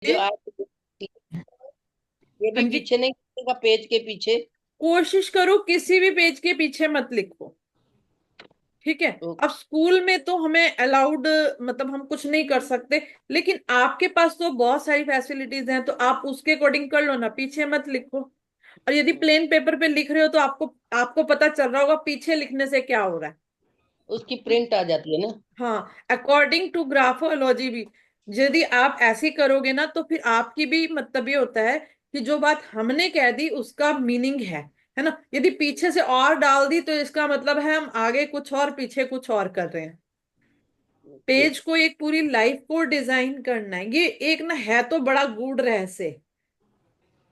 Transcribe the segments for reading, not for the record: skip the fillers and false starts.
जो आप ये हाँ भी जी। पीछे नहीं लिखेगा, पेज के पीछे। कोशिश करो किसी भी पेज के पीछे मत लिखो, ठीक है। तो अब स्कूल में तो हमें अलाउड, मतलब हम कुछ नहीं कर सकते, लेकिन आपके पास तो बहुत सारी फैसिलिटीज हैं, तो आप उसके अकॉर्डिंग कर लो ना, पीछे मत लिखो। और यदि प्लेन पेपर पे लिख रहे हो तो आपको आपको पता चल रहा होगा पीछे लिखने से क्या हो रहा है। उसकी प्रिंट आ जाती है ना। हाँ, अकॉर्डिंग टू ग्राफोलॉजी भी यदि आप ऐसे करोगे ना, तो फिर आपकी भी मतलब ये होता है कि जो बात हमने कह दी उसका मीनिंग है ना। यदि पीछे से और डाल दी तो इसका मतलब है हम आगे कुछ और पीछे कुछ और कर रहे हैं। ओके। पेज को एक पूरी लाइफ को डिजाइन करना है, ये एक ना है तो बड़ा गूढ़ रहस्य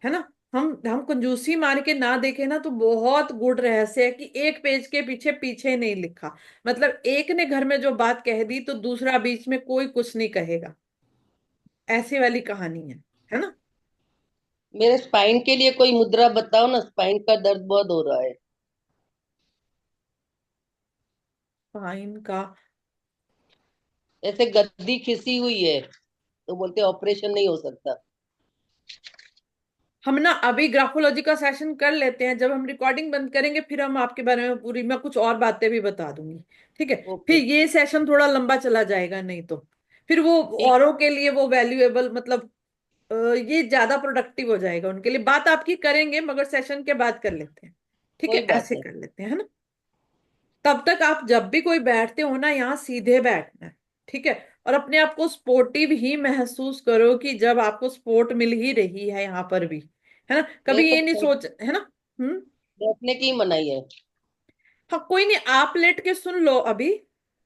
है ना। हम कंजूसी मार के ना देखे ना तो बहुत गूढ़ रहस्य है कि एक पेज के पीछे पीछे नहीं लिखा, मतलब एक ने घर में जो बात कह दी तो दूसरा बीच में कोई कुछ नहीं कहेगा, ऐसी वाली कहानी है ना। मेरे स्पाइन के लिए कोई मुद्रा बताओ ना, स्पाइन का दर्द बहुत हो रहा है। फाइन का। ऐसे गद्दी खिसी हुई है तो बोलते ऑपरेशन नहीं हो सकता। हम ना अभी ग्राफोलॉजी का सेशन कर लेते हैं, जब हम रिकॉर्डिंग बंद करेंगे फिर हम आपके बारे में पूरी मैं कुछ और बातें भी बता दूंगी, ठीक है। ओके। फिर ये सेशन थोड़ा लंबा चला जाएगा, नहीं तो फिर वो ठीक। औरों के लिए वो वैल्यूएबल, मतलब ये ज्यादा प्रोडक्टिव हो जाएगा उनके लिए। बात आपकी करेंगे मगर सेशन के बाद कर लेते हैं, ठीक है, कोई बात ऐसे नहीं। कर लेते हैं, है ना। तब तक आप जब भी कोई बैठते हो ना, यहाँ सीधे बैठना है, ठीक है। और अपने आप को स्पोर्टिव ही महसूस करो कि जब आपको सपोर्ट मिल ही रही है यहाँ पर भी, है ना। मैं कभी तो ये नहीं सोच, है ना। हम्म। बैठने की ही मनाही है। हाँ, कोई नहीं, आप लेट के सुन लो अभी।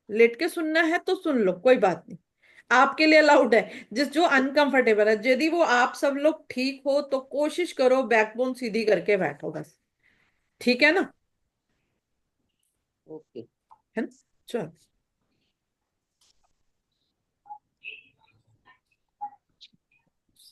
लेट के सुनना है तो सुन लो, कोई बात नहीं, आपके लिए अलाउड है। जिस जो अनकंफर्टेबल है, यदि वो आप सब लोग ठीक हो तो कोशिश करो बैकबोन सीधी करके बैठो बस, ठीक है ना। ओके। है ना। चलो।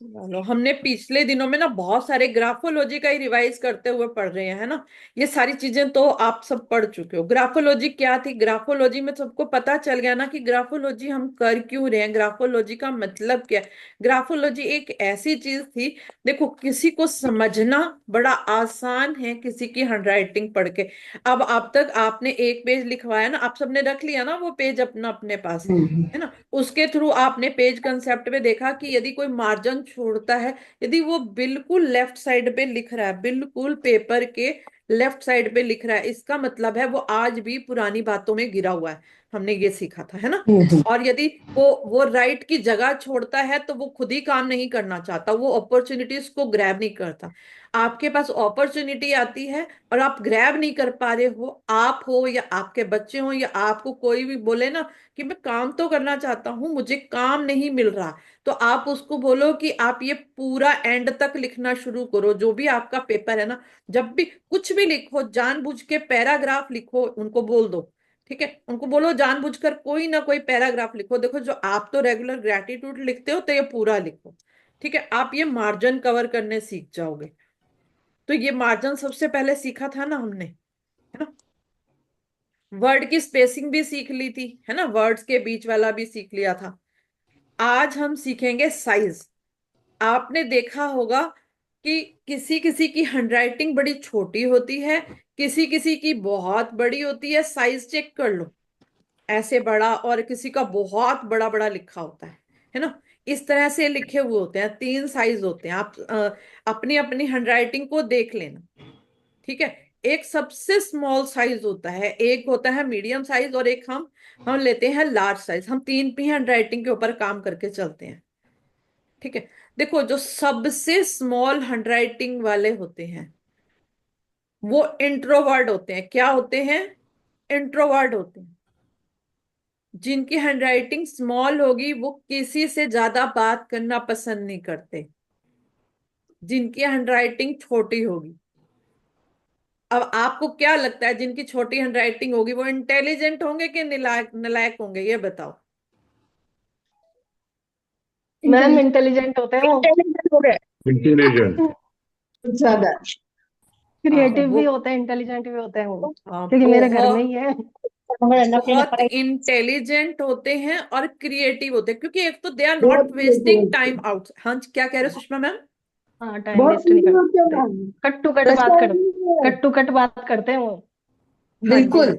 चलो, हमने पिछले दिनों में ना बहुत सारे ग्राफोलॉजी का ही रिवाइज करते हुए पढ़ रहे हैं, है ना। ये सारी चीजें तो आप सब पढ़ चुके हो। ग्राफोलॉजी क्या थी, ग्राफोलॉजी में सबको पता चल गया ना कि ग्राफोलॉजी हम कर क्यों रहे हैं, ग्राफोलॉजी का मतलब क्या है। ग्राफोलॉजी एक ऐसी चीज थी, देखो किसी को समझना बड़ा आसान है किसी की हैंडराइटिंग पढ़ के। अब तक आपने एक पेज लिखवाया ना, आप सबने रख लिया ना वो पेज अपना अपने पास, है ना। उसके थ्रू आपने पेज कंसेप्ट में देखा कि यदि कोई मार्जिन छोड़ता है, यदि वो बिल्कुल लेफ्ट साइड पे लिख रहा है, बिल्कुल पेपर के लेफ्ट साइड पे लिख रहा है, इसका मतलब है वो आज भी पुरानी बातों में गिरा हुआ है। हमने ये सीखा था, है ना। और यदि वो राइट की जगह छोड़ता है तो वो खुद ही काम नहीं करना चाहता, वो अपॉर्चुनिटीज को ग्रैब नहीं करता। आपके पास अपॉर्चुनिटी आती है और आप ग्रैब नहीं कर पा रहे हो, आप हो या आपके बच्चे हो या आपको कोई भी बोले ना कि मैं काम तो करना चाहता हूं मुझे काम नहीं मिल रहा, तो आप उसको बोलो कि आप ये पूरा एंड तक लिखना शुरू करो, जो भी आपका पेपर है ना। जब भी कुछ भी लिखो, जानबूझ के पैराग्राफ लिखो, उनको बोल दो, ठीक है। उनको बोलो जानबूझकर कोई ना कोई पैराग्राफ लिखो। देखो जो आप तो रेगुलर ग्रेटिट्यूड लिखते हो तो ये पूरा लिखो, ठीक है। आप ये मार्जिन कवर करने सीख जाओगे। तो ये मार्जिन सबसे पहले सीखा था ना हमने, है ना। वर्ड की स्पेसिंग भी सीख ली थी, है ना, वर्ड्स के बीच वाला भी सीख लिया था। आज हम सीखेंगे साइज। आपने देखा होगा कि किसी किसी की हैंडराइटिंग बड़ी छोटी होती है, किसी किसी की बहुत बड़ी होती है, साइज चेक कर लो, ऐसे बड़ा, और किसी का बहुत बड़ा बड़ा लिखा होता है ना। इस तरह से लिखे हुए होते हैं, तीन साइज होते हैं। आप अपनी अपनी हैंडराइटिंग को देख लेना, ठीक है। एक सबसे स्मॉल साइज होता है, एक होता है मीडियम साइज, और एक हम लेते हैं लार्ज साइज। हम तीन भी हैंड राइटिंग के ऊपर काम करके चलते हैं, ठीक है। देखो जो सबसे स्मॉल हैंड राइटिंग वाले होते हैं वो इंट्रोवर्ड होते हैं। क्या होते हैं? इंट्रोवर्ड होते हैं। जिनकी हैंडराइटिंग स्मॉल होगी वो किसी से ज्यादा बात करना पसंद नहीं करते। जिनकी हैंडराइटिंग छोटी होगी, अब आपको क्या लगता है जिनकी छोटी हैंडराइटिंग होगी वो इंटेलिजेंट होंगे कि नालायक नालायक होंगे, ये बताओ। Ma'am intelligent. इंटेलिजेंट होते हैं वो। इंटेलिजेंट हो गए। इंटेलिजेंट। कुछ ज्यादा। हाँ क्रिएटिव वो, भी होते हैं, इंटेलिजेंट भी होते हैं वो, हाँ क्योंकि मेरे घर में बहुत, ही है। बहुत इंटेलिजेंट होते हैं और क्रिएटिव होते हैं, क्योंकि एक तो they are not wasting time out. हाँ, क्या कह रहे हो सुषमा मैम? हाँ, टाइम वेस्ट नहीं करते, कट टू कट बात कर, कट टू कट बात करते हैं वो। हाँ जी, बिल्कुल।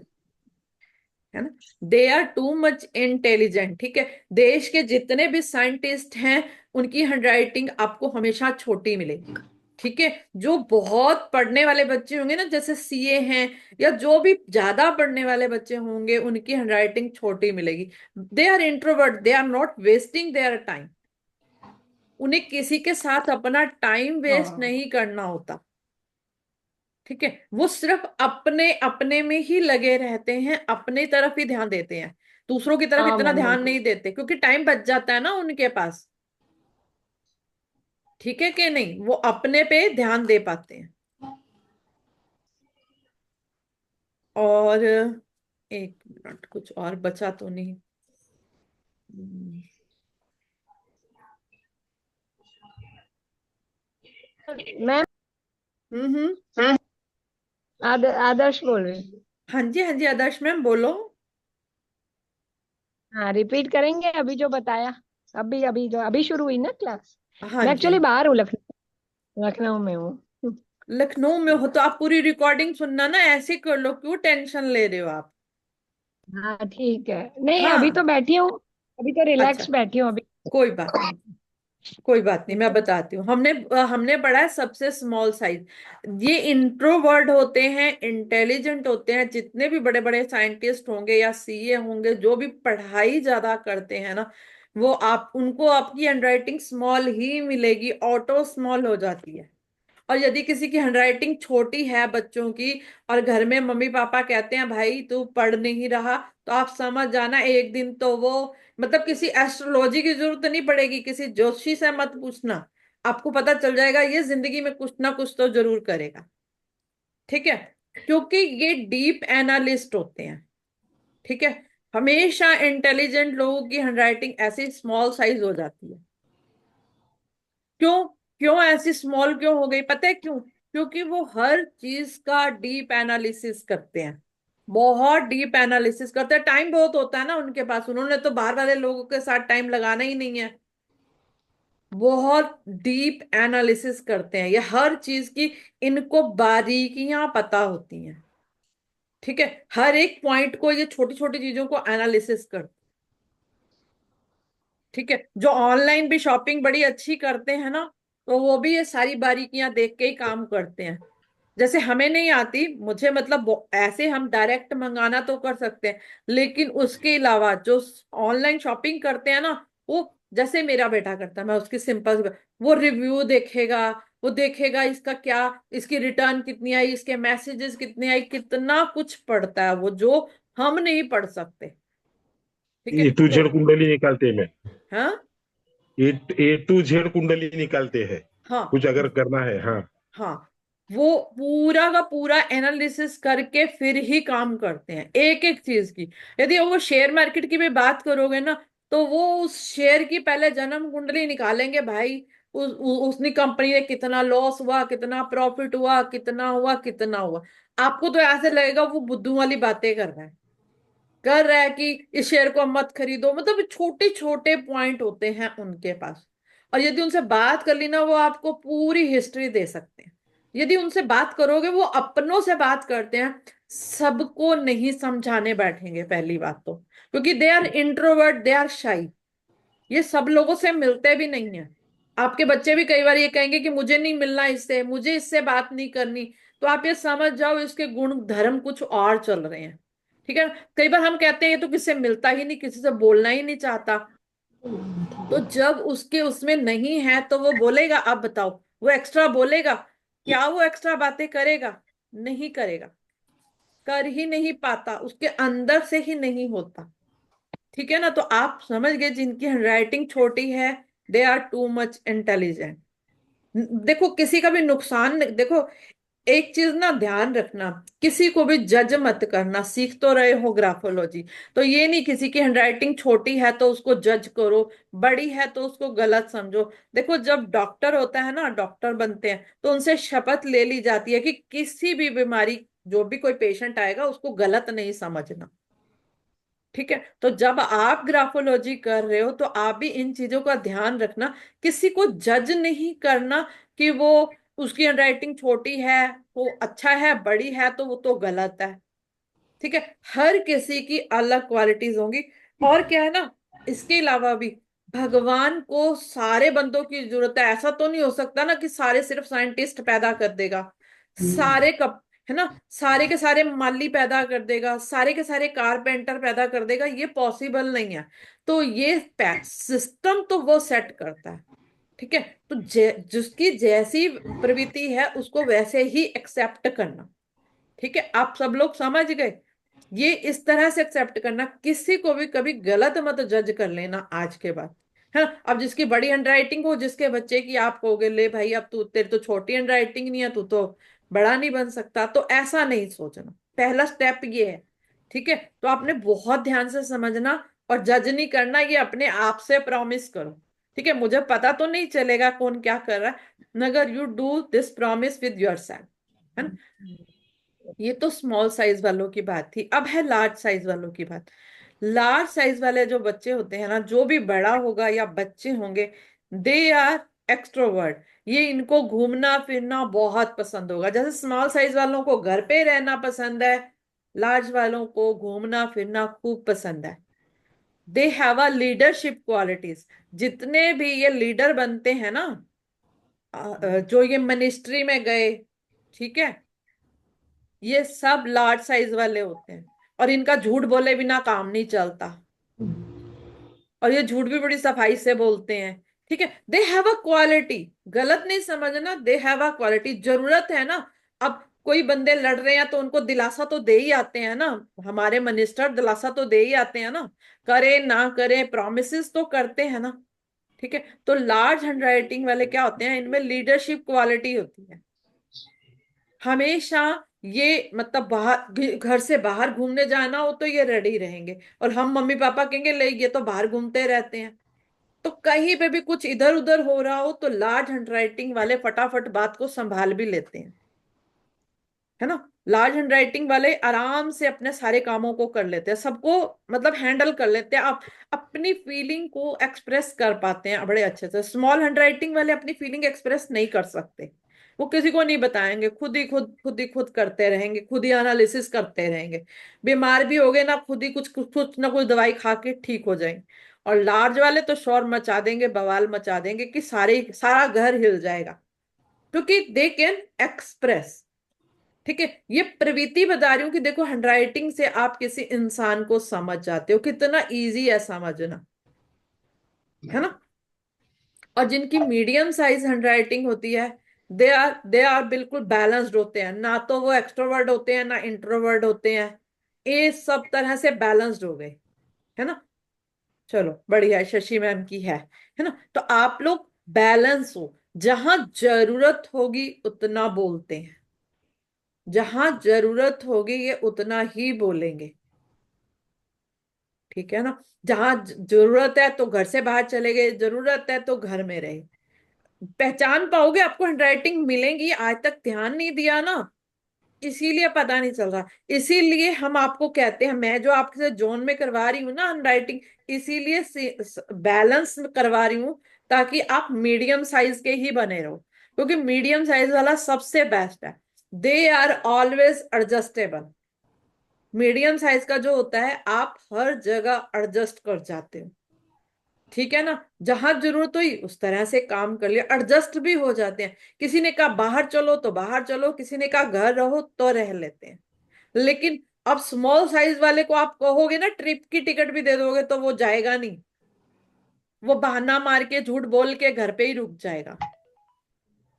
है ना, they are too much intelligent. ठीक है, देश के जितने भी साइंटिस्ट हैं उनकी हैंडराइटिंग आपको हमेशा छोटी मिलेगी। ठीक है, जो बहुत पढ़ने वाले बच्चे होंगे ना, जैसे सीए हैं, या जो भी ज्यादा पढ़ने वाले बच्चे होंगे, उनकी हैंडराइटिंग छोटी मिलेगी। They are introvert, they are not wasting their time. उन्हें किसी के साथ अपना टाइम वेस्ट हाँ नहीं करना होता। ठीक है, वो सिर्फ अपने अपने में ही लगे रहते हैं, अपने तरफ ही ध्यान देते हैं, दूसरों की तरफ हाँ इतना मैम, ध्यान बिल्कुल। नहीं देते, क्योंकि टाइम बच जाता है ना उनके पास। ठीक है कि नहीं, वो अपने पे ध्यान दे पाते हैं। और एक मिनट, कुछ और बचा तो नहीं? हम्म मैम, हम्म। आदर्श बोल रही हूँ। हाँ जी, हाँ जी, आदर्श मैम बोलो। हाँ, रिपीट करेंगे अभी जो बताया। अभी अभी जो अभी शुरू हुई ना क्लास। हाँ मैं जी, एक्चुअली बाहर हूँ, लखनऊ, लखनऊ में हूँ। लखनऊ में हो तो आप पूरी रिकॉर्डिंग सुनना ना, ऐसे कर लो, क्यों टेंशन ले रहे हो आप? हाँ ठीक है, नहीं अभी तो हाँ, बैठी हूँ, अभी तो अच्छा, रिलैक्स बैठी हूँ अभी। कोई बात नहीं, कोई बात नहीं, मैं बताती हूँ। हमने हमने पढ़ा है सबसे स्मॉल साइज। ये इंट्रोवर्ट होते हैं, इंटेलिजेंट होते हैं, जितने भी बड़े बड़े साइंटिस्ट होंगे या सीए होंगे, जो भी पढ़ाई ज्यादा करते हैं ना, वो आप उनको आपकी हैंडराइटिंग स्मॉल ही मिलेगी, ऑटो स्मॉल हो जाती है। और यदि किसी की हैंडराइटिंग छोटी है बच्चों की, और घर में मम्मी पापा कहते हैं भाई तू पढ़ नहीं रहा, तो आप समझ जाना एक दिन तो वो, मतलब किसी एस्ट्रोलॉजी की जरूरत नहीं पड़ेगी, किसी ज्योतिषी से मत पूछना, आपको पता चल जाएगा ये जिंदगी में कुछ ना कुछ तो जरूर करेगा। ठीक है, क्योंकि ये डीप एनालिस्ट होते हैं। ठीक है, हमेशा इंटेलिजेंट लोगों की हैंडराइटिंग ऐसी स्मॉल साइज हो जाती है। क्यों? क्यों ऐसी स्मॉल क्यों हो गई, पता है क्यों? क्योंकि वो हर चीज का डीप एनालिसिस करते हैं, बहुत डीप एनालिसिस करते हैं। टाइम बहुत होता है ना उनके पास, उन्होंने तो बाहर वाले लोगों के साथ टाइम लगाना ही नहीं है। बहुत डीप एनालिसिस करते हैं ये हर चीज की, इनको बारीकियां पता होती हैं। ठीक है, हर एक पॉइंट को, ये छोटी छोटी चीजों को एनालिसिस करते। ठीक है, जो ऑनलाइन भी शॉपिंग बड़ी अच्छी करते हैं ना, तो वो भी ये सारी बारीकियां देख के ही काम करते हैं। जैसे हमें नहीं आती, मुझे मतलब ऐसे हम डायरेक्ट मंगाना तो कर सकते हैं, लेकिन उसके अलावा जो ऑनलाइन शॉपिंग करते हैं ना, वो जैसे मेरा बेटा करता है, मैं उसकी सिंपल, वो रिव्यू देखेगा, वो देखेगा इसका क्या, इसकी रिटर्न कितनी आई, इसके मैसेजेस कितने आई, कितना कुछ पढ़ता है वो, जो हम नहीं पढ़ सकते। ठीक है, ए टू तो जेड कुंडली निकालते हैं मैं। हाँ, ए टू जेड कुंडली निकालते हैं, हाँ, कुछ अगर करना है। हाँ। हाँ, वो पूरा का पूरा एनालिसिस करके फिर ही काम करते हैं एक एक चीज की। यदि वो शेयर मार्केट की भी बात करोगे ना, तो वो उस शेयर की पहले जन्म कुंडली निकालेंगे भाई, उसने कंपनी में कितना लॉस हुआ, कितना प्रॉफिट हुआ, कितना हुआ, कितना हुआ। आपको तो ऐसे लगेगा वो बुद्धू वाली बातें कर रहा है कि इस शेयर को मत खरीदो, मतलब छोटे छोटे पॉइंट होते हैं उनके पास। और यदि उनसे बात कर ली ना, वो आपको पूरी हिस्ट्री दे सकते हैं। यदि उनसे बात करोगे, वो अपनों से बात करते हैं, सबको नहीं समझाने बैठेंगे पहली बात तो, क्योंकि they are introvert, they are shy, ये सब लोगों से मिलते भी नहीं है। आपके बच्चे भी कई बार ये कहेंगे कि मुझे नहीं मिलना इससे, मुझे इससे बात नहीं करनी, तो आप ये समझ जाओ इसके गुण धर्म कुछ और चल रहे हैं। ठीक है, कई बार हम कहते हैं ये तो किसी से मिलता ही नहीं, किसी से बोलना ही नहीं चाहता, तो जब उसके उसमें नहीं है तो वो बोलेगा, अब बताओ, वो एक्स्ट्रा बोलेगा? क्या वो एक्स्ट्रा बातें करेगा? नहीं करेगा, कर ही नहीं पाता, उसके अंदर से ही नहीं होता। ठीक है ना, तो आप समझ गए, जिनकी हैंडराइटिंग छोटी है, they are too much intelligent. देखो, किसी का भी नुकसान देखो, एक चीज ना ध्यान रखना, किसी को भी जज मत करना, सीख तो रहे हो ग्राफोलॉजी, तो ये नहीं किसी की हैंडराइटिंग छोटी है तो उसको जज करो, बड़ी है तो उसको गलत समझो। देखो, जब डॉक्टर होता है ना, डॉक्टर बनते हैं, तो उनसे शपथ ले ली जाती है कि किसी भी बीमारी, जो भी कोई पेशेंट आएगा उसको गलत नहीं समझना। ठीक है, तो जब आप ग्राफोलॉजी कर रहे हो तो आप भी इन चीजों का ध्यान रखना, किसी को जज नहीं करना कि वो उसकी हैंडराइटिंग छोटी है, वो अच्छा है, बड़ी है तो वो तो गलत है। ठीक है, हर किसी की अलग क्वालिटीज होंगी। और क्या है ना, इसके अलावा भी भगवान को सारे बंदों की जरूरत है। ऐसा तो नहीं हो सकता ना कि सारे सिर्फ साइंटिस्ट पैदा कर देगा, सारे कप है ना, सारे के सारे माली पैदा कर देगा, सारे के सारे कारपेंटर पैदा कर देगा, ये पॉसिबल नहीं है। तो ये सिस्टम तो वो सेट करता है। ठीक है, तो जिसकी जैसी प्रवृत्ति है उसको वैसे ही एक्सेप्ट करना। ठीक है, आप सब लोग समझ गए, ये इस तरह से एक्सेप्ट करना, किसी को भी कभी गलत मत जज कर लेना आज के बाद। है ना, अब जिसकी बड़ी हैंडराइटिंग हो, जिसके बच्चे की, आप कहोगे ले भाई अब तू, तेरी तो छोटी हैंडराइटिंग नहीं है, तू तो बड़ा नहीं बन सकता, तो ऐसा नहीं सोचना। पहला स्टेप ये है। ठीक है, तो आपने बहुत ध्यान से समझना, और जज नहीं करना, ये अपने आप से प्रॉमिस करो। ठीक है, मुझे पता तो नहीं चलेगा कौन क्या कर रहा है, मगर you do this promise with your self. है ना, ये तो स्मॉल साइज वालों की बात थी। अब है लार्ज साइज वालों की बात। लार्ज साइज वाले जो बच्चे होते हैं ना, जो भी बड़ा होगा या बच्चे होंगे, दे आर एक्सट्रोवर्ट। ये इनको घूमना फिरना बहुत पसंद होगा। जैसे स्मॉल साइज वालों को घर पे रहना पसंद है, लार्ज वालों को घूमना फिरना खूब पसंद है। They have a leadership qualities. जितने भी ये लीडर बनते हैं ना, जो ये मिनिस्ट्री में गए, ठीक है, ये सब लार्ज साइज वाले होते हैं। और इनका झूठ बोले बिना काम नहीं चलता, और ये झूठ भी बड़ी सफाई से बोलते हैं। ठीक है, दे हैव अ क्वालिटी, गलत नहीं समझना, दे हैव अ क्वालिटी। जरूरत है ना, अब कोई बंदे लड़ रहे हैं तो उनको दिलासा तो दे ही आते हैं ना, हमारे मिनिस्टर दिलासा तो दे ही आते हैं ना, करे ना करे प्रोमिस तो करते हैं ना। ठीक है, तो लार्ज हैंडराइटिंग वाले क्या होते हैं, इनमें लीडरशिप क्वालिटी होती है हमेशा। ये मतलब बाहर, घर से बाहर घूमने जाना हो तो ये रेडी रहेंगे, और हम मम्मी पापा कहेंगे ले ये तो बाहर घूमते रहते हैं। तो कहीं पे भी कुछ इधर उधर हो रहा हो तो लार्ज हैंडराइटिंग वाले फटाफट बात को संभाल भी लेते हैं। है ना, लार्ज हैंडराइटिंग वाले आराम से अपने सारे कामों को कर लेते हैं, सबको मतलब हैंडल कर लेते हैं। आप अपनी फीलिंग को एक्सप्रेस कर पाते हैं बड़े अच्छे से। स्मॉल हैंडराइटिंग वाले अपनी फीलिंग एक्सप्रेस नहीं कर सकते, वो किसी को नहीं बताएंगे, खुद ही खुद करते रहेंगे, खुद ही एनालिसिस करते रहेंगे। बीमार भी हो गए ना, खुद ही कुछ कुछ कुछ ना कुछ दवाई खा के ठीक हो जाएंगे। और लार्ज वाले तो शोर मचा देंगे, बवाल मचा देंगे कि सारा घर हिल जाएगा, क्योंकि दे कैन एक्सप्रेस। ठीक है, ये प्रवृत्ति बता रही हूँ कि देखो हैंडराइटिंग से आप किसी इंसान को समझ जाते हो, कितना इजी है समझना। है ना, और जिनकी मीडियम साइज हैंडराइटिंग होती है, दे आर बिल्कुल बैलेंस्ड होते हैं, ना तो वो एक्सट्रोवर्ट होते हैं ना इंट्रोवर्ट होते हैं, ये सब तरह से बैलेंस्ड हो गए। है ना, चलो बढ़िया है, शशि मैम की है ना, तो आप लोग बैलेंस हो, जहां जरूरत होगी उतना बोलते हैं, जहां जरूरत होगी ये उतना ही बोलेंगे। ठीक है ना, जहां जरूरत है तो घर से बाहर चले गए, जरूरत है तो घर में रहे। पहचान पाओगे, आपको हैंडराइटिंग मिलेंगी, आज तक ध्यान नहीं दिया ना, इसीलिए पता नहीं चल रहा। इसीलिए हम आपको कहते हैं, मैं जो आपके साथ जोन में करवा रही हूँ ना हैंडराइटिंग, इसीलिए बैलेंस करवा रही हूँ, ताकि आप मीडियम साइज के ही बने रहो, क्योंकि मीडियम साइज वाला सबसे बेस्ट है। They are always adjustable. Medium size का जो होता है, आप हर जगह एडजस्ट कर जाते हो। ठीक है ना, जहां जरूरत हुई उस तरह से काम कर लिया, एडजस्ट भी हो जाते हैं। किसी ने कहा बाहर चलो तो बाहर चलो, किसी ने कहा घर रहो तो रह लेते हैं। लेकिन अब स्मॉल साइज वाले को आप कहोगे ना ट्रिप की टिकट भी दे दोगे तो वो जाएगा नहीं, वो बहाना मार के झूठ बोल के घर पे ही रुक जाएगा।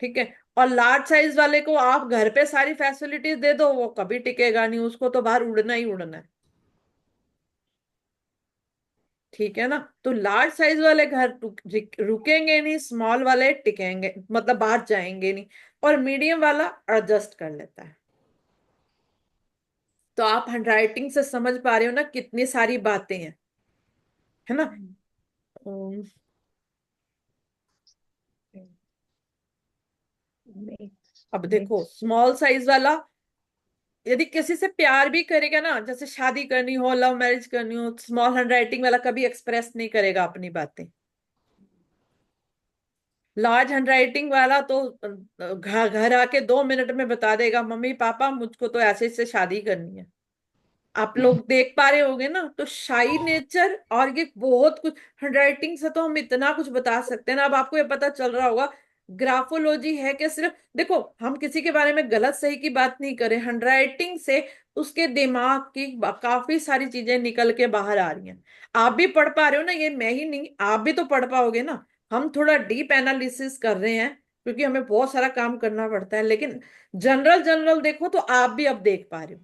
ठीक है, और लार्ज साइज वाले को आप घर पे सारी फैसिलिटीज दे दो, वो कभी टिकेगा नहीं, उसको तो बाहर उड़ना ही उड़ना है। ठीक है ना, तो लार्ज साइज वाले घर रुकेंगे नहीं, स्मॉल वाले टिकेंगे, मतलब बाहर जाएंगे नहीं, और मीडियम वाला एडजस्ट कर लेता है। तो आप हैंडराइटिंग से समझ पा रहे हो ना कितनी सारी बातें हैं। है ना, अम, अब देखो स्मॉल साइज वाला यदि किसी से प्यार भी करेगा ना, जैसे शादी करनी हो, लव मैरिज करनी हो, स्मॉल हैंड राइटिंग वाला कभी एक्सप्रेस नहीं करेगा अपनी बातें। लार्ज हैंड राइटिंग वाला तो घर घर आके 2 मिनट में बता देगा, मम्मी पापा मुझको तो ऐसे से शादी करनी है। आप लोग देख पा रहे होगे ना, तो शाई नेचर और ये बहुत कुछ, हैंडराइटिंग से तो हम इतना कुछ बता सकते हैं ना। अब आपको ये पता चल रहा होगा ग्राफोलॉजी है कि सिर्फ देखो, हम किसी के बारे में गलत सही की बात नहीं करें, हैंडराइटिंग से उसके दिमाग की काफी सारी चीजें निकल के बाहर आ रही हैं। आप भी पढ़ पा रहे हो ना, ये मैं ही नहीं, आप भी तो पढ़ पाओगे ना। हम थोड़ा डीप एनालिसिस कर रहे हैं क्योंकि हमें बहुत सारा काम करना पड़ता है, लेकिन जनरल जनरल देखो तो आप भी अब देख पा रहे हो।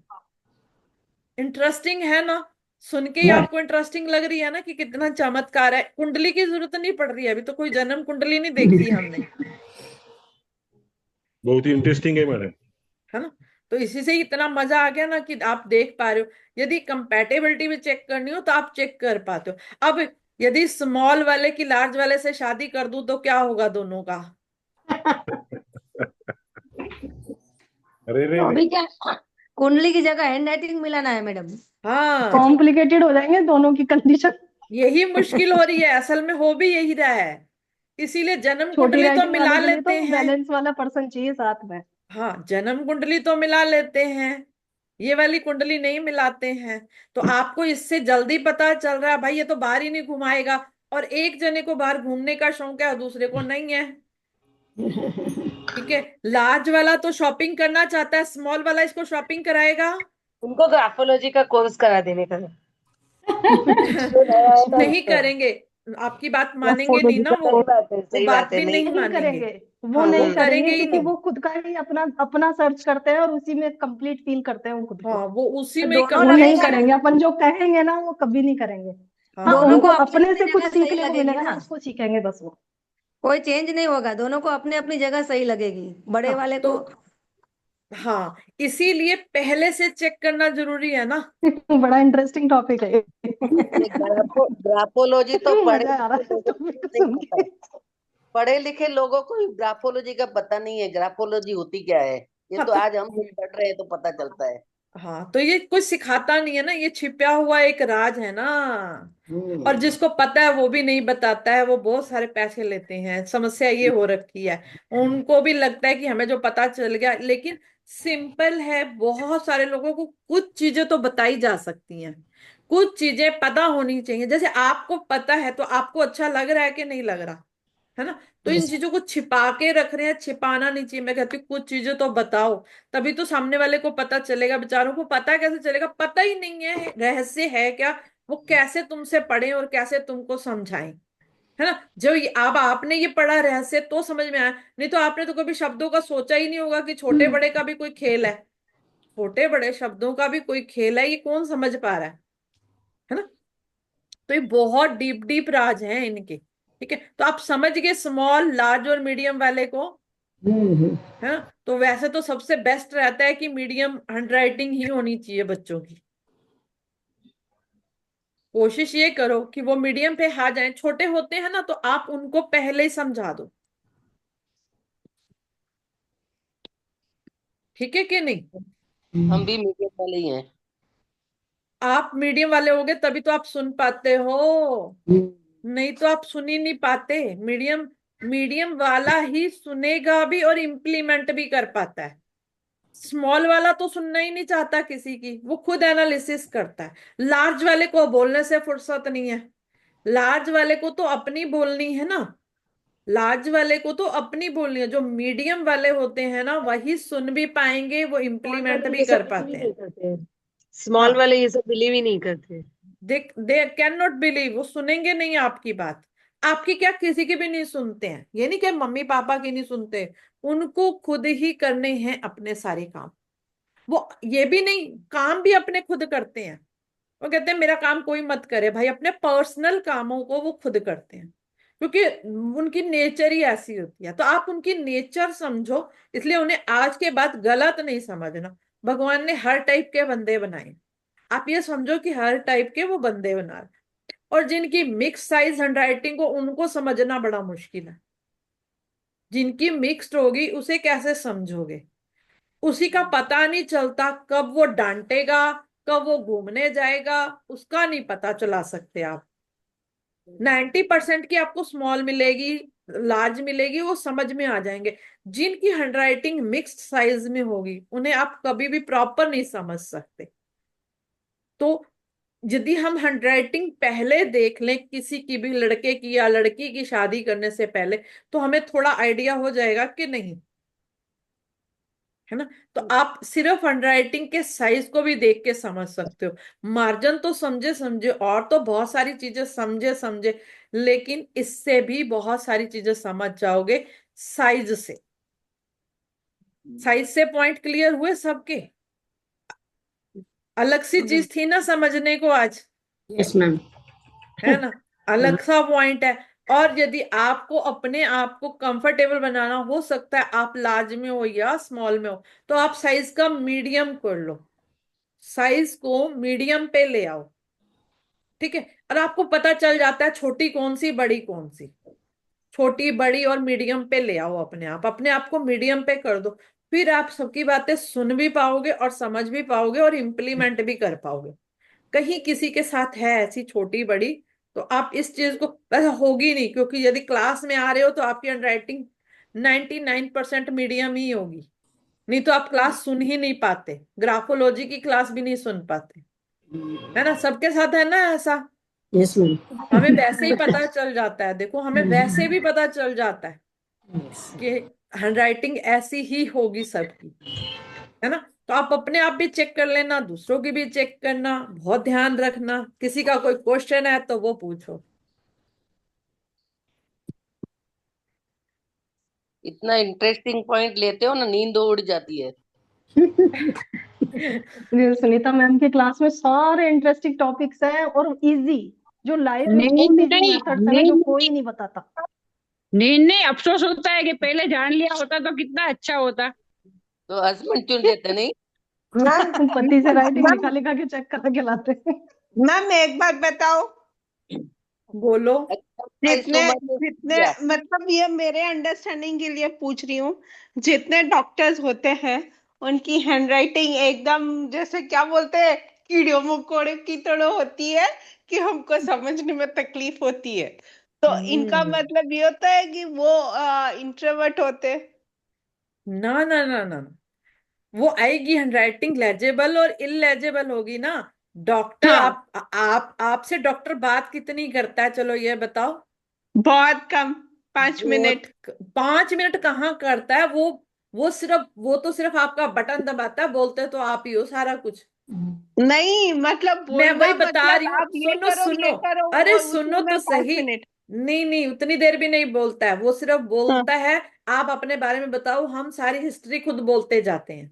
इंटरेस्टिंग है ना? सुन के ही आपको इंटरेस्टिंग लग रही है ना कि कितना चमत्कार है। कुंडली की जरूरत नहीं पड़ रही है, अभी तो कोई जन्म कुंडली नहीं देखी हमने, बहुत ही इंटरेस्टिंग है मैडम। है ना? तो इसी से ही इतना मजा आ गया ना कि आप देख पा रहे हो। यदि कंपैटिबिलिटी भी चेक करनी हो तो आप चेक कर पाते हो। अब यदि स्मॉल वाले की लार्ज वाले से शादी कर दूं तो क्या होगा दोनों का? अरे रे तो रे। अभी क्या कुंडली की जगह हैंड राइटिंग मिलाना है मैडम। हाँ, कॉम्प्लिकेटेड हो जाएंगे दोनों की कंडीशन। यही मुश्किल हो रही है, असल में हो भी यही रहा है। इसीलिए जन्म छोटी कुंडली तो राइटिंग मिला वाले के लिए लेते तो हैं। बैलेंस वाला पर्सन चाहिए साथ में। हाँ, जन्म कुंडली तो मिला लेते हैं, ये वाली कुंडली नहीं मिलाते हैं। तो आपको इससे जल्दी पता चल रहा है भाई, ये तो बाहर ही नहीं घुमाएगा। और एक जने को बाहर घूमने का शौक है और दूसरे को नहीं है। ठीक है, लार्ज वाला तो शॉपिंग करना चाहता है, स्मॉल वाला इसको शॉपिंग कराएगा उनको ग्राफोलॉजी का कोर्स करा देने का। जो नया है ना नहीं उसको। करेंगे। आपकी बात मानेंगे नहीं ग्राफोलॉजी ना का वो सही बात है, वो सही बात बात है, भी नहीं नहीं नहीं मानेंगे। करेंगे, वो हाँ, वो नहीं करेंगे करेंगे ही क्योंकि नहीं। वो खुद का ही अपना अपना सर्च करते हैं और उसी में कंप्लीट फील करते हैं वो खुद को। हाँ, वो उसी तो में दोनों वो नहीं कंप्लीट। लगेगा करेंगे, अपन जो कहेंगे ना वो कभी नहीं करेंगे। हाँ, हाँ, दोनों वो को उनको अपनी अपने अपनी से कुछ जगह सही सीखने को लगेगी मिलेगा ना, ना, उसको सीखेंगे बस वो। कोई चेंज नहीं होगा, दोनों को अपने अपनी जगह सही लगेगी, बड़े हाँ वाले तो को। हाँ, इसीलिए पहले से चेक करना जरूरी है ना। बड़ा इंटरेस्टिंग टॉपिक है। ये ग्राफोलॉजी तो पढ़े मजा आ रहा लिखे है लोगों को टॉपिक नहीं सुन पता के। है। पढ़े लिखे लोगों को ग्राफोलॉजी का पता नहीं है, ग्राफोलॉजी होती क्या है। ये हाँ तो तो आज हम लोग पढ़ रहे हैं तो पता चलता है। हाँ, तो ये कुछ सिखाता नहीं है ना, ये छिपा हुआ एक राज है ना। और जिसको पता है वो भी नहीं बताता है, वो बहुत सारे पैसे लेते हैं। समस्या ये हो रखी है, उनको भी लगता है कि हमें जो पता चल गया, लेकिन सिंपल है। बहुत सारे लोगों को कुछ चीजें तो बताई जा सकती हैं, कुछ चीजें पता होनी चाहिए। जैसे आपको पता है तो आपको अच्छा लग रहा है कि नहीं लग रहा, है ना? तो इन चीजों को छिपा के रख रहे हैं, छिपाना नहीं चाहिए। मैं कहती हूँ कुछ चीजें तो बताओ, तभी तो सामने वाले को पता चलेगा। बेचारों को पता कैसे चलेगा? पता ही नहीं है रहस्य है क्या, वो कैसे तुमसे पढ़े और कैसे तुमको समझाएं, है ना? जो अब आपने ये पढ़ा रहस्य तो समझ में आया, नहीं तो आपने तो कभी शब्दों का सोचा ही नहीं होगा कि छोटे बड़े का भी कोई खेल है। छोटे बड़े शब्दों का भी कोई खेल है, ये कौन समझ पा रहा है ना? तो ये बहुत डीप डीप राज हैं इनके। ठीक है, तो आप समझ गए स्मॉल लार्ज और मीडियम वाले को, है ना? तो वैसे तो सबसे बेस्ट रहता है कि मीडियम हैंडराइटिंग ही होनी चाहिए बच्चों की। कोशिश ये करो कि वो मीडियम पे आ जाएं। छोटे होते हैं ना तो आप उनको पहले ही समझा दो, ठीक है कि नहीं? हम भी मीडियम वाले ही हैं। आप मीडियम वाले होगे तभी तो आप सुन पाते हो, नहीं तो आप सुन ही नहीं पाते। मीडियम मीडियम वाला ही सुनेगा भी और इम्प्लीमेंट भी कर पाता है। स्मॉल वाला तो सुनना ही नहीं चाहता किसी की, वो खुद एनालिसिस करता है। लार्ज वाले को बोलने से फुर्सत नहीं है, लार्ज वाले को तो अपनी बोलनी है ना, लार्ज वाले को तो अपनी बोलनी है। जो मीडियम वाले होते हैं ना वही सुन भी पाएंगे, वो स्मॉल इम्प्लीमेंट वाले भी ये कर सब बिलीव पाते ही नहीं हैं। करते। स्मॉल हाँ, वाले ये सब बिलीव ही नहीं करते। दे कैन नॉट बिलीव, वो सुनेंगे नहीं आपकी बात। आपकी क्या, किसी की भी नहीं सुनते हैं। ये नहीं कि मम्मी पापा की नहीं सुनते, उनको खुद ही करने हैं अपने सारे काम। वो ये भी नहीं, काम भी अपने खुद करते हैं। वो कहते हैं मेरा काम कोई मत करे भाई, अपने पर्सनल कामों को वो खुद करते हैं, क्योंकि उनकी नेचर ही ऐसी होती है। तो आप उनकी नेचर समझो, इसलिए उन्हें आज के बाद गलत नहीं समझना। भगवान ने हर टाइप के बंदे बनाए, आप ये समझो कि हर टाइप के वो बंदे बना रहे। और जिनकी मिक्स साइज हैंडराइटिंग को उनको समझना बड़ा मुश्किल है। जिनकी मिक्स्ड होगी उसे कैसे समझोगे? उसी का पता नहीं चलता, कब वो डांटेगा, कब वो घूमने जाएगा, उसका नहीं पता चला सकते आप। 90% की आपको स्मॉल मिलेगी, लार्ज मिलेगी, वो समझ में आ जाएंगे। जिनकी हैंडराइटिंग मिक्स्ड साइज में होगी उन्हें आप कभी भी प्रॉपर नहीं समझ सकते। तो यदि हम हैंडराइटिंग पहले देख लें किसी की भी, लड़के की या लड़की की शादी करने से पहले, तो हमें थोड़ा आइडिया हो जाएगा कि नहीं, है ना। तो आप सिर्फ हैंडराइटिंग के साइज को भी देख के समझ सकते हो। मार्जिन तो समझे समझे, और तो बहुत सारी चीजें समझे समझे, लेकिन इससे भी बहुत सारी चीजें समझ जाओगे साइज से। साइज से पॉइंट क्लियर हुए सबके? अलग सी चीज थी ना समझने को आज, यस मैम। है ना, अलग सा पॉइंट है। और यदि आपको अपने आप को कंफर्टेबल बनाना, हो सकता है आप लार्ज में हो या स्मॉल में हो, तो आप साइज का मीडियम कर लो, साइज को मीडियम पे ले आओ, ठीक है। और आपको पता चल जाता है छोटी कौन सी बड़ी कौन सी, छोटी बड़ी और मीडियम पे ले आओ, अपने आप को मीडियम पे कर दो। फिर आप सबकी बातें सुन भी पाओगे और समझ भी पाओगे और इम्प्लीमेंट भी कर पाओगे। कहीं किसी के साथ है ऐसी छोटी बड़ी, तो आप इस चीज को, ऐसा होगी नहीं, क्योंकि यदि क्लास में आ रहे हो तो आपकी हैंडराइटिंग 99% मीडियम ही होगी, नहीं तो आप क्लास सुन ही नहीं पाते, ग्राफोलॉजी की क्लास भी नहीं सुन पाते, है ना। सबके साथ है ना ऐसा? Yes ma'am. हमें वैसे ही पता चल जाता है, देखो हमें वैसे भी पता चल जाता है कि हैंडराइटिंग ऐसी ही होगी सबकी, है ना। तो आप अपने आप भी चेक कर लेना, दूसरों की भी चेक करना, बहुत ध्यान रखना, किसी का कोई क्वेश्चन है तो वो पूछो। इतना इंटरेस्टिंग पॉइंट लेते हो ना, नींद उड़ जाती है। ये सुनीता मैम की क्लास में सारे इंटरेस्टिंग टॉपिक्स हैं और इजी, जो लाइफ में नहीं बहुत इजी नहीं मेथड्स है ना, नहीं जो कोई नहीं बताता। नहीं नहीं, अफसोस होता है कि पहले जान लिया होता तो कितना अच्छा होता। तो हस्बैंड चुन लेते नहीं। मैम पति से राइटिंग मैम लिखा लिखा के चेक करा के लाते हैं। मैम एक बात बताओ, बोलो। गाइस, जितने तुमने जितने किया। मतलब ये मेरे अंडरस्टैंडिंग के लिए पूछ रही हूँ, जितने डॉक्टर्स होते हैं उनकी हैंडराइटिंग एकदम जैसे क्या बोलते हैं, कीड़ों मकोड़े की तरह होती है कि हमको समझने में तकलीफ होती है। तो इनका हम्म। मतलब ये होता है कि वो इंट्रोवर्ट होते हैं। ना ना ना ना, वो आएगी हैंडराइटिंग लेजेबल और इलेजेबल होगी ना। डॉक्टर, हाँ, आप आपसे डॉक्टर बात कितनी करता है, चलो ये बताओ। बहुत कम, 5 मिनट। 5 मिनट कहाँ करता है वो सिर्फ, वो तो सिर्फ आपका बटन दबाता है, बोलते तो आप ही हो सारा कुछ। नहीं मतलब मैं वही बोलना, बता मतलब रही हूँ, आप सुनो ये सुनो, करो अरे वो सुनो उसी तो में पांच सही। मिनट नहीं नहीं, उतनी देर भी नहीं बोलता है, वो सिर्फ हाँ, बोलता है आप अपने बारे में बताओ, हम सारी हिस्ट्री खुद बोलते जाते हैं,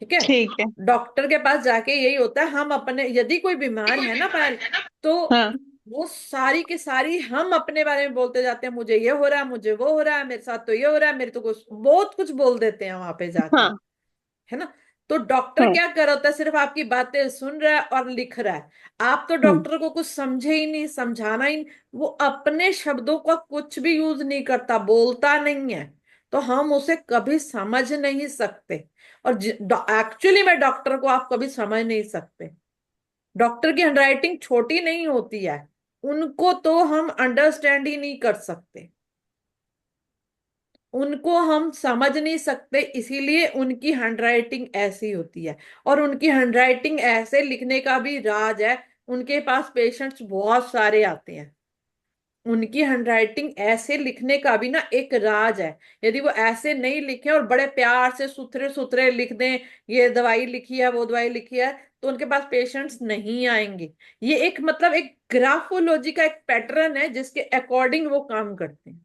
ठीक है। ठीक है। डॉक्टर के पास जाके यही होता है, हम अपने, यदि कोई बीमार है ना पायल, तो हाँ, वो सारी की सारी हम अपने बारे में बोलते जाते हैं, मुझे ये हो रहा है, मुझे वो हो रहा है, मेरे साथ तो ये हो रहा है, मेरे तो कुछ, बहुत कुछ बोल देते हैं वहां पे जाके, हाँ, है ना। तो डॉक्टर हाँ, क्या कर रहा होता है, सिर्फ आपकी बातें सुन रहा है और लिख रहा है। आप तो हाँ, डॉक्टर को कुछ समझे ही नहीं, समझाना ही नहीं, वो अपने शब्दों का कुछ भी यूज नहीं करता, बोलता नहीं है, तो हम उसे कभी समझ नहीं सकते। और एक्चुअली में डॉक्टर को आप कभी समझ नहीं सकते। डॉक्टर की हैंडराइटिंग छोटी नहीं होती है, उनको तो हम अंडरस्टैंड ही नहीं कर सकते, उनको हम समझ नहीं सकते, इसीलिए उनकी हैंडराइटिंग ऐसी होती है। और उनकी हैंडराइटिंग ऐसे लिखने का भी राज है, उनके पास पेशेंट्स बहुत सारे आते हैं, उनकी हैंडराइटिंग ऐसे लिखने का भी ना एक राज है। यदि वो ऐसे नहीं लिखे और बड़े प्यार से सुथरे सुथरे लिख दें, ये दवाई लिखी है वो दवाई लिखी है, तो उनके पास पेशेंट्स नहीं आएंगे। ये एक मतलब एक ग्राफोलॉजी का एक पैटर्न है जिसके अकॉर्डिंग वो काम करते हैं।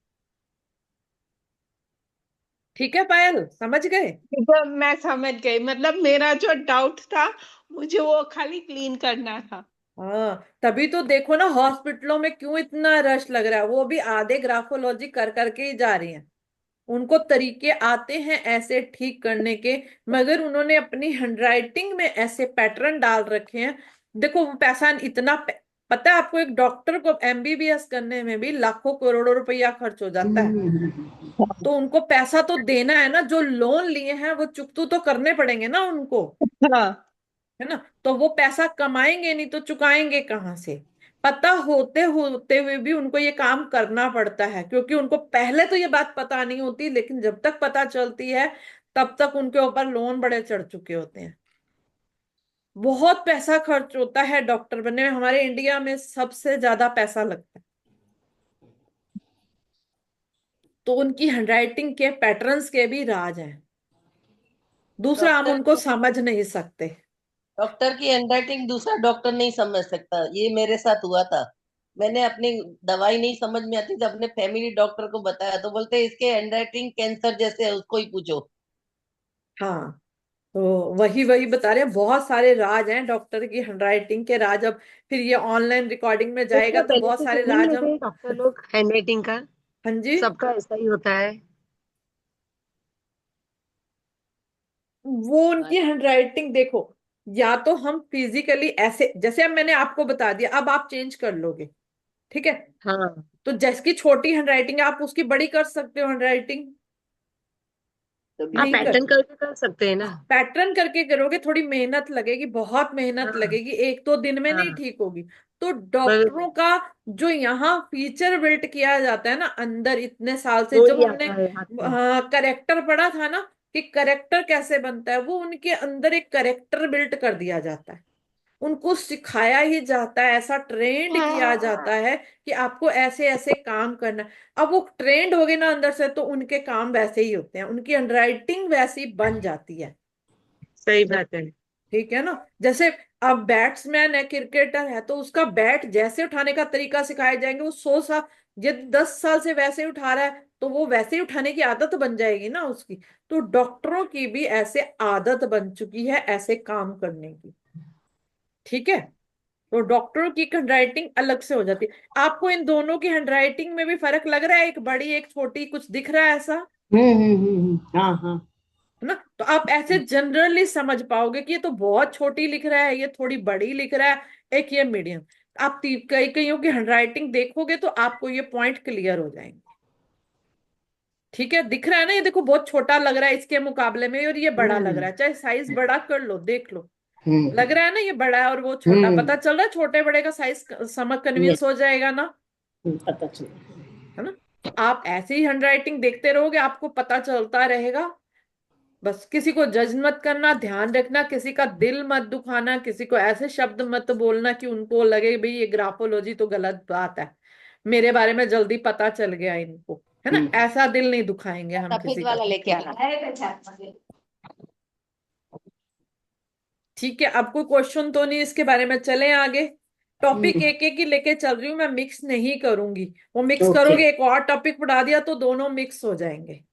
ठीक है पायल, समझ गए? तो मैं समझ गई, मतलब मेरा जो डाउट था मुझे वो खाली क्लीन करना था। हाँ, तभी तो देखो ना हॉस्पिटलों में क्यों इतना रश लग रहा है, वो भी आधे ग्राफोलॉजी कर करके ही जा रही हैं। उनको तरीके आते हैं ऐसे ठीक करने के, मगर उन्होंने अपनी हैंडराइटिंग में ऐसे पैटर्न डाल रखे हैं। देखो वो पैसा इतना पता है आपको, एक डॉक्टर को एमबीबीएस करने में भी लाखों करोड़ों रुपया खर्च हो जाता है। तो उनको पैसा तो देना है ना, जो लोन लिए हैं वो चुकतू तो करने पड़ेंगे ना उनको, हाँ है ना। तो वो पैसा कमाएंगे नहीं तो चुकाएंगे कहाँ से। पता होते होते हुए भी उनको ये काम करना पड़ता है, क्योंकि उनको पहले तो ये बात पता नहीं होती, लेकिन जब तक पता चलती है तब तक उनके ऊपर लोन बड़े चढ़ चुके होते हैं। बहुत पैसा खर्च होता है डॉक्टर बनने में, हमारे इंडिया में सबसे ज्यादा पैसा लगता है। तो उनकी हैंडराइटिंग के पैटर्न्स के भी राज हैं, दूसरा हम उनको डॉक्टर समझ नहीं सकते। डॉक्टर की हैंडराइटिंग दूसरा डॉक्टर नहीं समझ सकता, ये मेरे साथ हुआ था। मैंने अपनी दवाई नहीं समझ में आती तो अपने फैमिली डॉक्टर को बताया, तो बोलते इसके हैंडराइटिंग कैंसर जैसे है, उसको ही पूछो। हाँ, तो वही वही बता रहे हैं, बहुत सारे राज हैं डॉक्टर की हैंडराइटिंग के राज। अब फिर ये ऑनलाइन रिकॉर्डिंग में जाएगा इसका तो बहुत बेनिफिट सारे नहीं राज हम। लेते डॉक्टर लोग हैंडराइटिंग का? हाँ जी, सबका ऐसा ही होता है? वो उनकी हैंडराइटिंग देखो, या तो हम फिजिकली ऐसे, जैसे अब मैंने आपको बता दिया, अब आप चेंज कर लोगे, ठीक है। हाँ तो जिसकी छोटी हैंडराइटिंग है आप उसकी बड़ी कर सकते हो हैंडराइटिंग, हाँ, नहीं कर। पैटर्न करके कर सकते हैं ना। पैटर्न करके करोगे, थोड़ी मेहनत लगेगी, बहुत मेहनत हाँ लगेगी, एक दो दिन में नहीं हाँ, ठीक होगी। तो बरोबर। डॉक्टरों का जो यहाँ फीचर बिल्ट किया जाता है ना अंदर, इतने साल से वो जब ही हमने आता है हाथ में। करेक्टर पढ़ा था ना, कि करेक्टर कैसे बनता है, वो उनके अंदर एक करेक्टर बिल्ट कर दिया जाता है। उनको सिखाया ही जाता है, ऐसा ट्रेंड किया जाता है कि आपको ऐसे ऐसे काम करना है। अब वो ट्रेंड हो गए ना अंदर से, तो उनके काम वैसे ही होते हैं, उनकी हैंडराइटिंग वैसी बन जाती है। सही बात है। ठीक है ना। जैसे अब बैट्समैन है, क्रिकेटर है, तो उसका बैट जैसे उठाने का तरीका सिखाए जाएंगे, वो 100 साल, यदि 10 साल से वैसे ही उठा रहा है तो वो वैसे ही उठाने की आदत बन जाएगी ना उसकी। तो डॉक्टरों की भी ऐसे आदत बन चुकी है ऐसे काम करने की, ठीक है। तो डॉक्टरों की हैंडराइटिंग अलग से हो जाती है। आपको इन दोनों की हैंडराइटिंग में भी फर्क लग रहा है, एक बड़ी एक छोटी, कुछ दिख रहा है ऐसा, हाँ हाँ। है ना। तो आप ऐसे जनरली समझ पाओगे कि ये तो बहुत छोटी लिख रहा है, ये थोड़ी बड़ी लिख रहा है, एक ये मीडियम। आप कई कईयों की हैंडराइटिंग देखोगे तो आपको ये पॉइंट क्लियर हो जाएंगे। ठीक है, दिख रहा है ना, ये देखो बहुत छोटा लग रहा है इसके मुकाबले में, और ये बड़ा लग रहा है, चाहे साइज बड़ा कर लो, देख लो, लग रहा है ना ये बड़ा है और वो छोटा, पता चल रहा है छोटे बड़े का साइज, समझ कन्विंस हो जाएगा ना, पता चल। है ना। तो आप ऐसे ही हैंडराइटिंग देखते रहोगे, आपको पता चलता रहेगा। बस किसी को जज मत करना, ध्यान रखना, किसी का दिल मत दुखाना, किसी को ऐसे शब्द मत बोलना कि उनको लगे भाई ये ग्राफोलॉजी तो गलत बात है, मेरे बारे में जल्दी पता चल गया इनको, है ना। ऐसा दिल नहीं दुखाएंगे हम सफेद किसी का। वाला लेके आना। ठीक है, अब कोई क्वेश्चन तो नहीं इसके बारे में, चलें आगे। टॉपिक एक एक ही लेके चल रही हूँ मैं, मिक्स नहीं करूंगी। वो मिक्स करोगे एक और टॉपिक पढ़ा दिया तो दोनों मिक्स हो जाएंगे।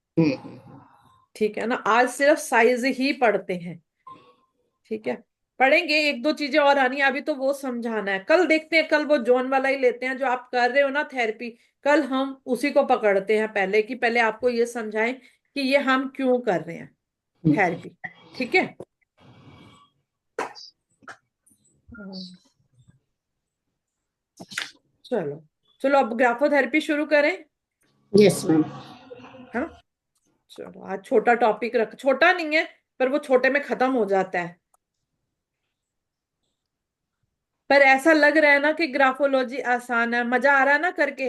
ठीक है ना, आज सिर्फ साइज ही पढ़ते हैं, ठीक है। पढ़ेंगे एक दो चीजें और आनी है, अभी तो वो समझाना है, कल देखते हैं, कल वो जॉन वाला ही लेते हैं जो आप कर रहे हो ना थेरेपी। कल हम उसी को पकड़ते हैं, पहले कि पहले आपको ये समझाएं कि ये हम क्यों कर रहे हैं थेरेपी, ठीक है। चलो चलो, अब ग्राफोथेरेपी शुरू करें, यस मैम। है ना। चलो आज छोटा टॉपिक रख, छोटा नहीं है पर वो छोटे में खत्म हो जाता है। पर ऐसा लग रहा है ना कि ग्राफोलॉजी आसान है, मजा आ रहा है ना करके।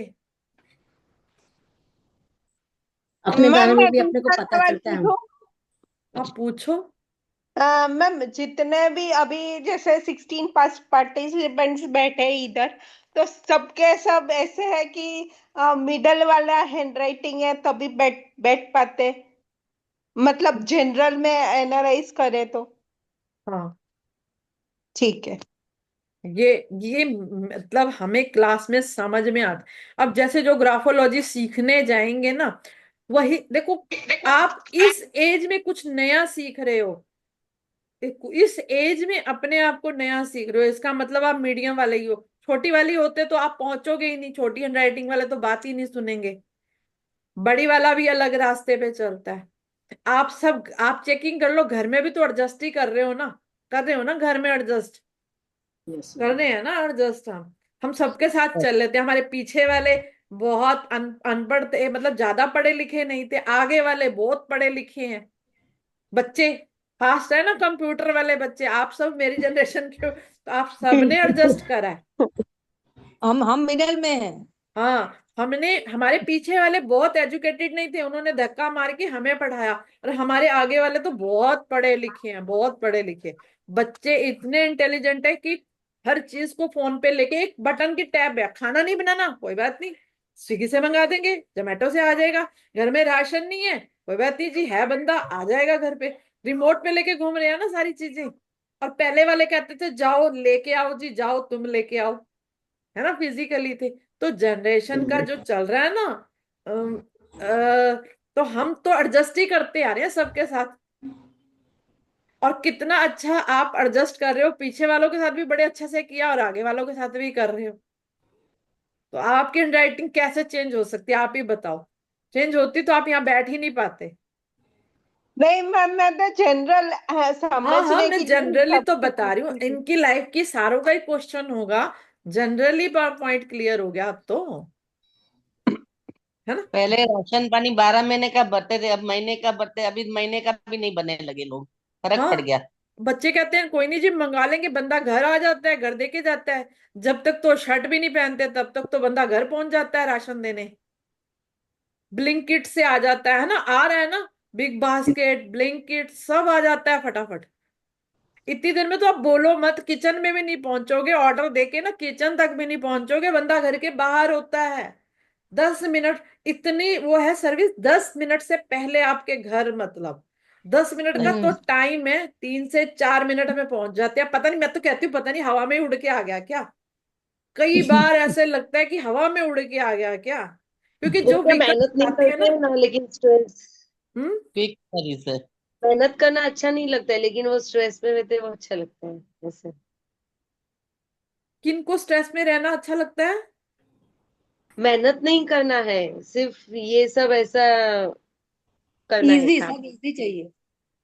अपने बारे मैम में मैं भी अपने को दूसरा पता सवाल चलता है। पूछूं? आप पूछो। मैम जितने भी अभी जैसे 16 पार्टिसिपेंट्स बैठे हैं इधर, तो सबके सब ऐसे है कि मिडल वाला हैंडराइटिंग है तभी बैठ बैठ पाते, मतलब जनरल में एनालाइज करे तो? हाँ, ठीक है। ये मतलब हमें क्लास में समझ में आता। अब जैसे जो ग्राफोलॉजी सीखने जाएंगे ना, वही देखो, आप इस एज में कुछ नया सीख रहे हो, इस एज में अपने आप को नया सीख रहे हो, इसका मतलब आप मीडियम वाले ही हो। छोटी वाली होते तो आप पहुंचोगे ही नहीं, छोटी हैंडराइटिंग वाले तो बात ही नहीं सुनेंगे। बड़ी वाला भी अलग रास्ते पे चलता है। आप चेकिंग कर लो, घर में भी तो एडजस्ट ही कर रहे हो ना, कर रहे हो ना घर में एडजस्ट, यस कर रहे हैं ना एडजस्ट हम। हम सबके साथ चल लेते, हमारे पीछे वाले बहुत अनपढ़ थे, मतलब ज्यादा पढ़े लिखे नहीं थे, आगे वाले बहुत पढ़े लिखे हैं बच्चे, फास्ट है ना कंप्यूटर वाले बच्चे, आप सब मेरी जनरेशन के हो, तो आप सबने एडजस्ट करा है। हम मिडिल में हैं। हाँ, हमने, हमारे पीछे वाले बहुत एजुकेटेड नहीं थे, उन्होंने धक्का मार के हमें पढ़ाया, और हमारे आगे वाले तो बहुत पढ़े लिखे हैं, बहुत पढ़े लिखे बच्चे, इतने इंटेलिजेंट है कि हर चीज को फोन पे लेके, एक बटन की टैब है, खाना नहीं बनाना कोई बात नहीं, स्विगी से मंगा देंगे, जोमेटो से आ जाएगा, घर में राशन नहीं है कोई बात नहीं जी, है बंदा आ जाएगा घर पे, रिमोट पे लेके घूम रहे हैं ना सारी चीजें। और पहले वाले कहते थे जाओ लेके आओ जी, जाओ तुम लेके आओ, है ना, फिजिकली थे। तो जनरेशन का जो चल रहा है ना, अम, तो हम तो एडजस्ट ही करते आ रहे हैं सबके साथ, और कितना अच्छा आप एडजस्ट कर रहे हो, पीछे वालों के साथ भी बड़े अच्छे से किया और आगे वालों के साथ भी कर रहे हो। तो आपकी हैंडराइटिंग कैसे चेंज हो सकती है, आप ही बताओ, चेंज होती तो आप यहाँ बैठ ही नहीं पाते। नहीं मैम, मैं तो जनरल हाँ हाँ, समझने मैं के लिए जनरली तो सबसे बता रही हूँ, पूछती थी। इनकी लाइफ की सारों का ही क्वेश्चन होगा, जनरली पॉइंट क्लियर हो गया अब तो, है ना। पहले राशन पानी 12 महीने का भरते थे, अब महीने का भरते, अभी महीने का भी नहीं बनने लगे लोग, फर्क पड़ हाँ, गया। बच्चे कहते हैं कोई नहीं जी मंगा लेंगे, बंदा घर आ जाता है, घर देके जाता है, जब तक तो शर्ट भी नहीं पहनते तब तक तो बंदा घर पहुंच जाता है राशन देने, ब्लिंकिट से आ जाता है ना, आ रहा है ना, बिग बास्केट ब्लिंकिट सब आ जाता है फटाफट, इतनी देर में तो आप बोलो मत, किचन में भी नहीं पहुंचोगे, ऑर्डर देके ना किचन तक भी नहीं पहुंचोगे, बंदा घर के बाहर होता है, 10 मिनट, इतनी वो है सर्विस, 10 मिनट से पहले आपके घर, मतलब 10 मिनट का तो टाइम है, 3 से 4 मिनट में पहुंच जाते हैं, पता नहीं, मैं तो कहती हूँ पता नहीं हवा में उड़ के आ गया क्या, कई बार ऐसे लगता है कि हवा में उड़ के आ गया क्या, क्योंकि जो उतना व्हीकल मेहनत नहीं आते हैं करते ना। हैं ना, लेकिन स्ट्रेस, हम्म। क्विक सर्विस है। मेहनत करना अच्छा नहीं लगता है, लेकिन वो स्ट्रेस में रहते हैं, वो अच्छा लगता है ऐसे। किनको स्ट्रेस में रहना अच्छा लगता है? मेहनत नहीं करना है, सिर्फ ये सब ऐसा करना है इजी, काम। सब इजी चाहिए।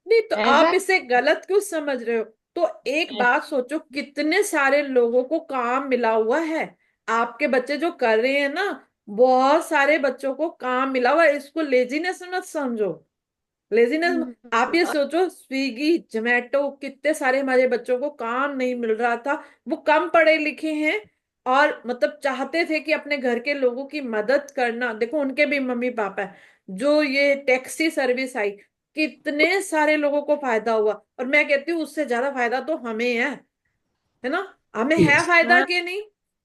नहीं तो ऐसा आप इसे गलत क्यों समझ रहे हो? तो एक बात सोचो, कितने सारे लोगों को काम मिला हुआ है, आपके बच्चे जो कर रहे हैं ना, बहुत सारे बच्चों को काम मिला हुआ है, इसको लेजीनेस मत समझो, लेजीनेस। आप ये सोचो, स्विगी जोमेटो, कितने सारे हमारे बच्चों को काम नहीं मिल रहा था, वो कम पढ़े लिखे हैं, और मतलब चाहते थे कि अपने घर के लोगों की मदद करना, देखो उनके भी मम्मी पापा है, जो ये टैक्सी सर्विस आई, कितने सारे लोगों को फायदा हुआ, और मैं कहती हूँ उससे ज्यादा फायदा तो हमें है ना, हमें है फायदा हाँ, कि नहीं?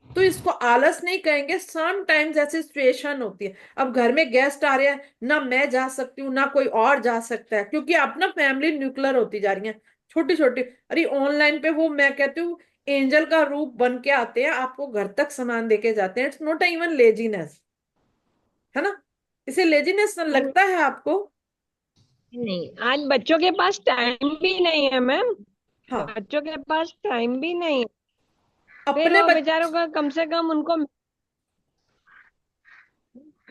तो इसको आलस नहीं कहेंगे, सम टाइम्स ऐसी सिचुएशन होती है, अब घर में गेस्ट आ रहे हैं, ना मैं जा सकती हूँ ना कोई और जा सकता है, क्योंकि अब ना फैमिली न्यूक्लियर होती जा रही है, छोटी छोटी, अरे ऑनलाइन पे वो मैं कहती हूँ एंजल का रूप बन के आते हैं, आपको घर तक सामान देके जाते हैं, इट्स नॉट इवन लेजीनेस, है ना, इसे लेजीनेस लगता है आपको? नहीं, आज बच्चों के पास टाइम भी नहीं है मैम, हाँ, बच्चों के पास टाइम भी नहीं है, फिर अपने वो बच्चे, बेचारों का कम से कम उनको,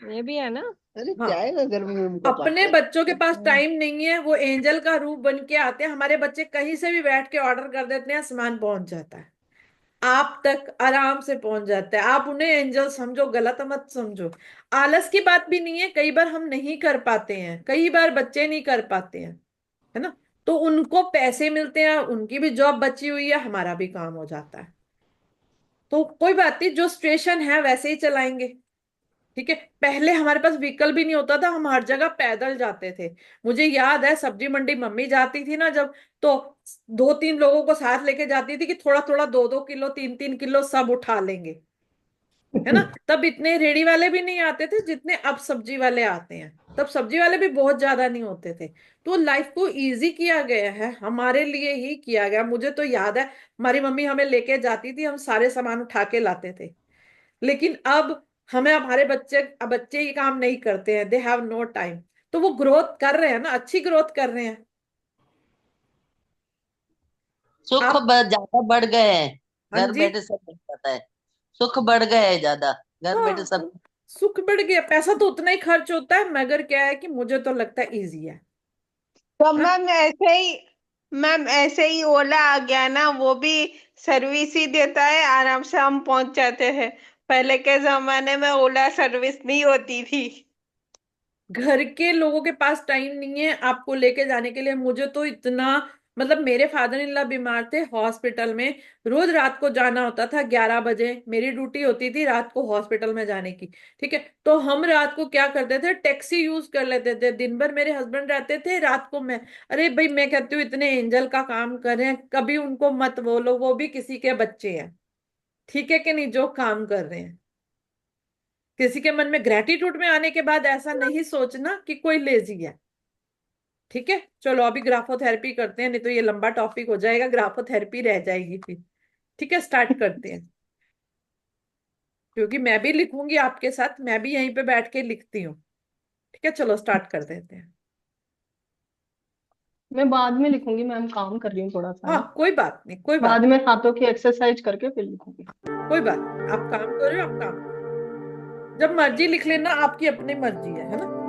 ये भी है ना। अरे हाँ, क्या है गर्मी में उनको अपने पापा। बच्चों के पास टाइम नहीं है, वो एंजल का रूप बन के आते हैं, हमारे बच्चे कहीं से भी बैठ के ऑर्डर कर देते हैं, सामान पहुंच जाता है, आप तक आराम से पहुंच जाता है, आप उन्हें एंजल समझो, गलत मत समझो, आलस की बात भी नहीं है, कई बार हम नहीं कर पाते हैं, कई बार बच्चे नहीं कर पाते हैं, है ना, तो उनको पैसे मिलते हैं, उनकी भी जॉब बची हुई है, हमारा भी काम हो जाता है, तो कोई बात नहीं, जो सिचुएशन है वैसे ही चलाएंगे, ठीक है। पहले हमारे पास व्हीकल भी नहीं होता था, हम हर जगह पैदल जाते थे, मुझे याद है सब्जी मंडी मम्मी जाती थी ना जब, तो 2-3 लोगों को साथ लेके जाती थी कि थोड़ा थोड़ा 2-2 किलो 3-3 किलो सब उठा लेंगे, है ना, तब इतने रेडी वाले भी नहीं आते थे जितने अब सब्जी वाले आते हैं, तब सब्जी वाले भी बहुत ज्यादा नहीं होते थे, तो लाइफ को इजी किया गया है, हमारे लिए ही किया गया, मुझे तो याद है हमारी मम्मी हमें लेके जाती थी, हम सारे सामान उठा के लाते थे, लेकिन अब हमें, हमारे बच्चे, अब बच्चे ये काम नहीं करते हैं, दे हैव नो टाइम, तो वो ग्रोथ कर रहे हैं ना, अच्छी ग्रोथ कर रहे हैं। सुख आप, ज्यादा बढ़ गए हैं, हाँ घर जी, बैठे सब मिल जाता है। सुख बढ़ गए हैं ज्यादा, घर बैठे हाँ, सब। सुख बढ़ गया, पैसा तो उतना ही खर्च होता है, मगर क्या है कि मुझे तो लगता है इजी है। तो हाँ, मैम ऐसे ही मैम ऐसे ही ओला आ गया ना, वो भी सर्विस ही देता है, आराम से हम पहुंच जाते हैं। पहले के जमाने में ओला सर्विस नहीं होती थी। घर के लोगों के पास टाइम नहीं है आपको लेके जाने के लिए। मुझे तो इतना, मतलब मेरे फादर इन लॉ बीमार थे हॉस्पिटल में, रोज रात को जाना होता था 11 बजे, मेरी ड्यूटी होती थी रात को हॉस्पिटल में जाने की। ठीक है, तो हम रात को क्या करते थे, टैक्सी यूज कर लेते थे। दिन भर मेरे हस्बैंड रहते थे, रात को मैं। अरे भाई, मैं कहती हूँ इतने एंजल का काम कर रहे हैं, कभी उनको मत बोलो, वो भी किसी के बच्चे हैं। ठीक है कि नहीं, जो काम कर रहे हैं। किसी के मन में ग्रेटिट्यूड में आने के बाद ऐसा नहीं सोचना कि कोई लेजी है। ठीक है, चलो अभी ग्राफोथेरेपी करते हैं, नहीं तो ये लंबा टॉपिक हो जाएगा, ग्राफोथेरेपी रह जाएगी फिर। ठीक है, स्टार्ट करते हैं, क्योंकि मैं भी लिखूंगी आपके साथ, मैं भी यहीं पे बैठ के लिखती हूँ। ठीक है, चलो स्टार्ट कर देते हैं। मैं बाद में लिखूंगी मैम, काम कर रही हूँ थोड़ा सा हाँ, ना। कोई बात नहीं, कोई बात बाद में हाथों की एक्सरसाइज करके फिर लिखूंगी। कोई बात नहीं, आप काम करो, आप काम, जब मर्जी लिख लेना, आपकी अपनी मर्जी है ना।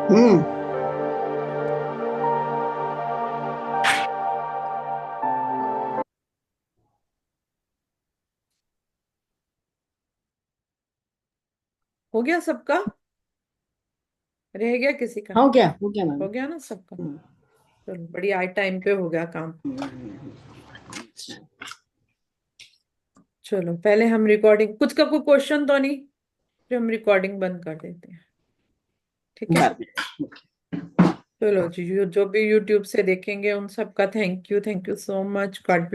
हम्म हो गया सबका? रह गया किसी का? हो गया मैम। हो गया ना सबका? हम्म। चलो बढ़िया, आज टाइम पे हो गया काम। चलो पहले हम रिकॉर्डिंग, कुछ का कोई क्वेश्चन तो नहीं, फिर हम रिकॉर्डिंग बंद कर देते हैं, ठीक है? चलो जी, जो भी यूट्यूब से देखेंगे उन सबका thank you so much. God